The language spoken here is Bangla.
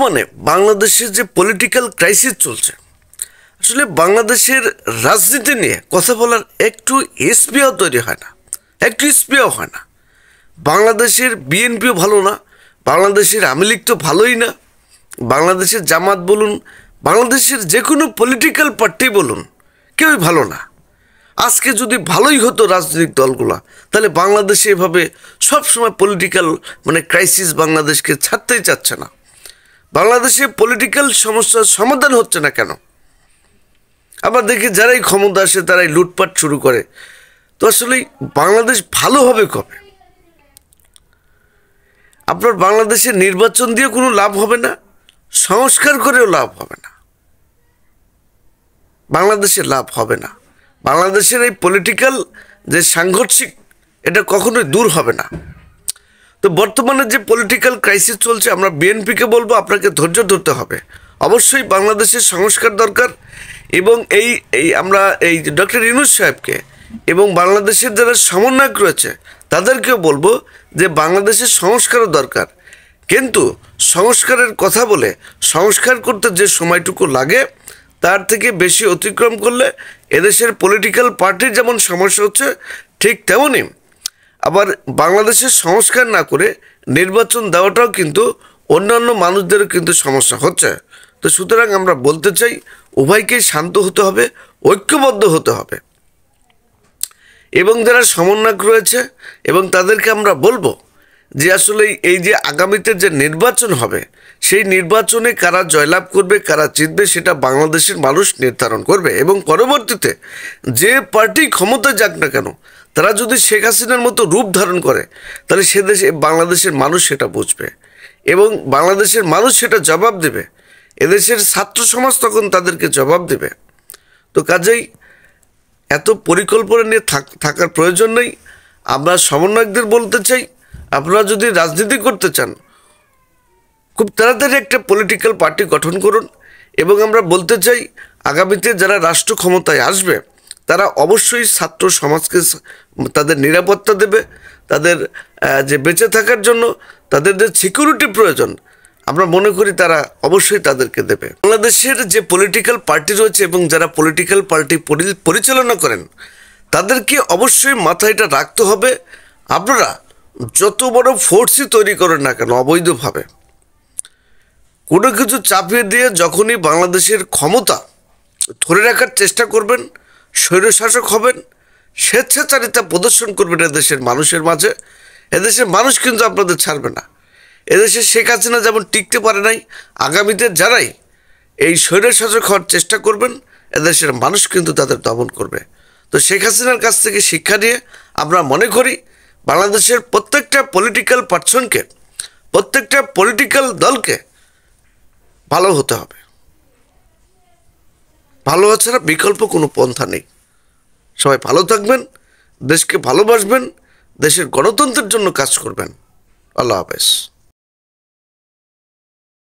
বর্তমানে বাংলাদেশে যে পলিটিক্যাল ক্রাইসিস চলছে, আসলে বাংলাদেশের রাজনীতি নিয়ে কথা বলার একটু স্পেয়াও তৈরি হয় না, একটু স্পেয়াও হয় না। বাংলাদেশের বিএনপিও ভালো না, বাংলাদেশের আওয়ামী লীগ তো ভালোই না, বাংলাদেশের জামাত বলুন, বাংলাদেশের যে কোনো পলিটিক্যাল পার্টি বলুন, কেউই ভালো না। আজকে যদি ভালোই হতো রাজনৈতিক দলগুলো, তাহলে বাংলাদেশে এভাবে সবসময় পলিটিক্যাল ক্রাইসিস বাংলাদেশকে ছাড়তেই চাচ্ছে না। বাংলাদেশে পলিটিক্যাল সমস্যার সমাধান হচ্ছে না কেন? আবার দেখি যারাই ক্ষমতা আসে তারাই লুটপাট শুরু করে। তো আসলে বাংলাদেশ ভালো হবে কবে? আপনার বাংলাদেশের নির্বাচন দিয়ে কোনো লাভ হবে না, সংস্কার করেও লাভ হবে না, বাংলাদেশের লাভ হবে না। বাংলাদেশের এই পলিটিক্যাল যে সাংঘর্ষিক, এটা কখনোই দূর হবে না। তো বর্তমানে যে পলিটিক্যাল ক্রাইসিস চলছে, আমরা বিএনপিকে বলবো আপনাকে ধৈর্য ধরতে হবে। অবশ্যই বাংলাদেশের সংস্কার দরকার, এবং আমরা ডক্টর ইউনূস সাহেবকে এবং বাংলাদেশের যারা সমন্বয়ক রয়েছে তাদেরকেও বলবো যে বাংলাদেশের সংস্কারও দরকার। কিন্তু সংস্কারের কথা বলে সংস্কার করতে যে সময়টুকু লাগে তার থেকে বেশি অতিক্রম করলে এদেশের পলিটিক্যাল পার্টির যেমন সমস্যা হচ্ছে, ঠিক তেমনই আবার বাংলাদেশের সংস্কার না করে নির্বাচন দেওয়াটাও কিন্তু অন্যান্য মানুষদেরও কিন্তু সমস্যা হচ্ছে। তো সুতরাং আমরা বলতে চাই, উভয়কেই শান্ত হতে হবে, ঐক্যবদ্ধ হতে হবে, এবং যারা সমন্বয়ক রয়েছে এবং তাদেরকে আমরা বলবো যে আসলে এই যে আগামীতে যে নির্বাচন হবে, সেই নির্বাচনে কারা জয়লাভ করবে, কারা জিতবে, সেটা বাংলাদেশের মানুষ নির্ধারণ করবে। এবং পরবর্তীতে যে পার্টি ক্ষমতায় যাক না কেন, তারা যদি শেখ হাসিনার মতো রূপ ধারণ করে, তাহলে সে দেশে বাংলাদেশের মানুষ সেটা বুঝবে এবং বাংলাদেশের মানুষ সেটা জবাব দেবে। এদেশের ছাত্র সমাজ তখন তাদেরকে জবাব দেবে। তো কাজেই এত পরিকল্পনা নিয়ে থাকার প্রয়োজন নেই। আমরা সমন্বয়কদের বলতে চাই, আপনারা যদি রাজনীতি করতে চান, খুব তাড়াতাড়ি একটা পলিটিক্যাল পার্টি গঠন করুন। এবং আমরা বলতে চাই, আগামীতে যারা রাষ্ট্র ক্ষমতায় আসবে তারা অবশ্যই ছাত্র সমাজকে তাদের নিরাপত্তা দেবে, তাদের যে বেঁচে থাকার জন্য তাদের যে সিকিউরিটি প্রয়োজন আমরা মনে করি তারা অবশ্যই তাদেরকে দেবে। বাংলাদেশের যে পলিটিক্যাল পার্টি রয়েছে এবং যারা পলিটিক্যাল পার্টি পরিচালনা করেন তাদেরকে অবশ্যই মাথায় এটা রাখতে হবে, আপনারা যত বড় ফোর্সই তৈরি করেন না কেন অবৈধভাবে, কোনো কিছু চাপিয়ে দিয়ে যখনই বাংলাদেশের ক্ষমতা ধরে রাখার চেষ্টা করবেন, স্বৈরশাসক হবেন, স্বেচ্ছাচারিতা প্রদর্শন করবেন এদেশের মানুষের মাঝে, এদেশের মানুষ কিন্তু আপনাদের ছাড়বে না। এদেশে শেখ হাসিনা যেমন টিকতে পারে নাই, আগামীতে যারাই এই স্বৈরশাসক হওয়ার চেষ্টা করবেন এদেশের মানুষ কিন্তু তাদের দমন করবে। তো শেখ হাসিনার কাছ থেকে শিক্ষা নিয়ে আমরা মনে করি বাংলাদেশের প্রত্যেকটা পলিটিক্যাল পার্সনকে, প্রত্যেকটা পলিটিক্যাল দলকে ভালো হতে হবে। ভালো হওয়া ছাড়া বিকল্প কোনো পন্থা নেই। সবাই ভালো থাকবেন, দেশকে ভালোবাসবেন, দেশের গণতন্ত্রের জন্য কাজ করবেন। আল্লাহ হাফেজ।